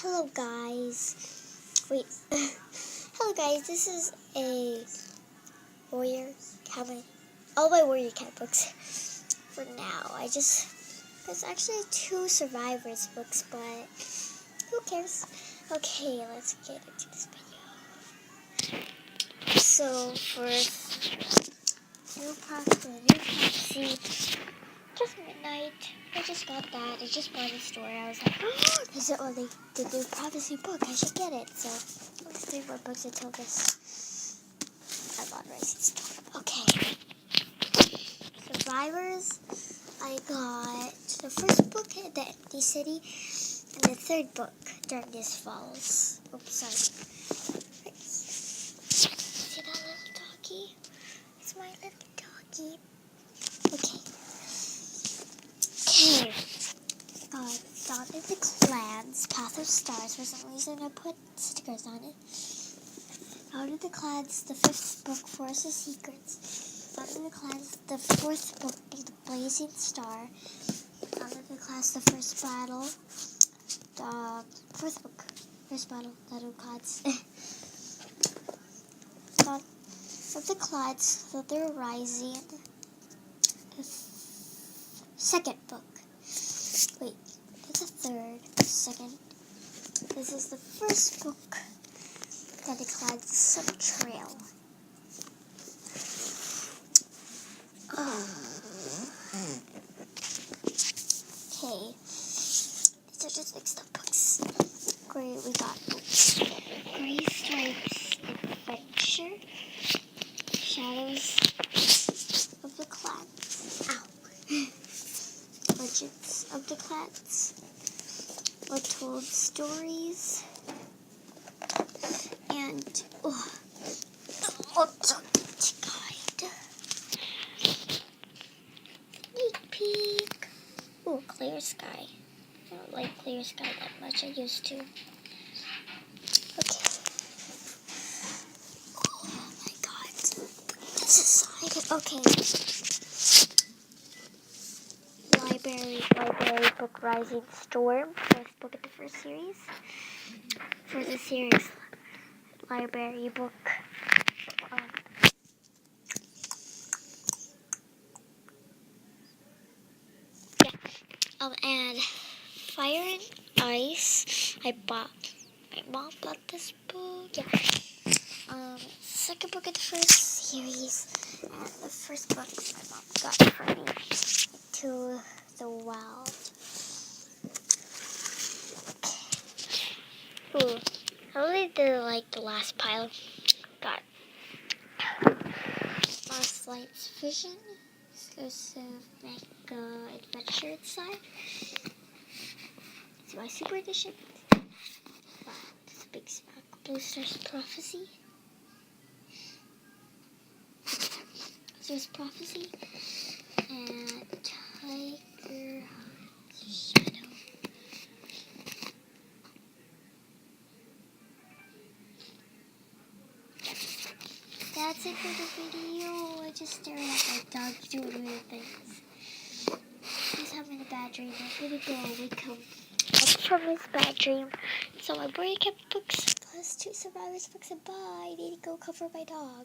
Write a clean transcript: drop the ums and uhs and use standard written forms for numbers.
Hello guys. Wait. Hello guys, this is a Warrior Cat. All my Warrior Cat books for now. There's actually 2 Survivors books, but who cares? Okay, let's get into this video. So first, new prophecy. Just midnight. I just got that. I just bought a store. I was like, oh, this is only the new prophecy book. I should get it. So, let's 3 more books until this. I bought Rising Storm. Okay. Survivors. I got the first book, The Empty City, and the 3rd book, Darkness Falls. Oops, sorry. See that little doggy? It's my little doggy. Okay. Dawn of the Clans, Path of Stars. For some reason, I put stickers on it. Dawn of the Clans, the 5th book, Forest of Secrets. Dawn of the Clans, the 4th book, The Blazing Star. Dawn of the Clans, the First Battle. The 4th book, First Battle, Dawn of the Clans. Dawn of the Clans, Slither Rising. The 2nd book. Wait, that's the 3rd, 2nd. This is the 1st book that declines Subtrail. Okay, these are just mixed up books. Great, we got Gray Stripes Adventure, Shadows of the Clans. Ow. Legends of the Clans, Untold Stories, and Guide. Sneak peek. Oh, Clear Sky. I don't like Clear Sky that much. I used to. Okay. Oh my God. This is exciting. Okay. Library book Rising Storm, 1st book of the 1st series. For the series, library book. And Fire and Ice. My mom bought this book. Yeah. 2nd book of the 1st series, and the 1st book my mom got for me. To the Wild. Ooh, I really did like the last pile. Got Lost Lights Vision, exclusive manga adventure inside. It's my super edition. Wow, this big smack. Blue Star's Prophecy. There's Prophecy and Tiger Shadow. That's it for the video. I just stared at my dog doing weird things. He's having a bad dream. I'm gonna go wake him up from his bad dream. So my boy kept books plus 2 Survivors books, and bye. I need to go cover my dog.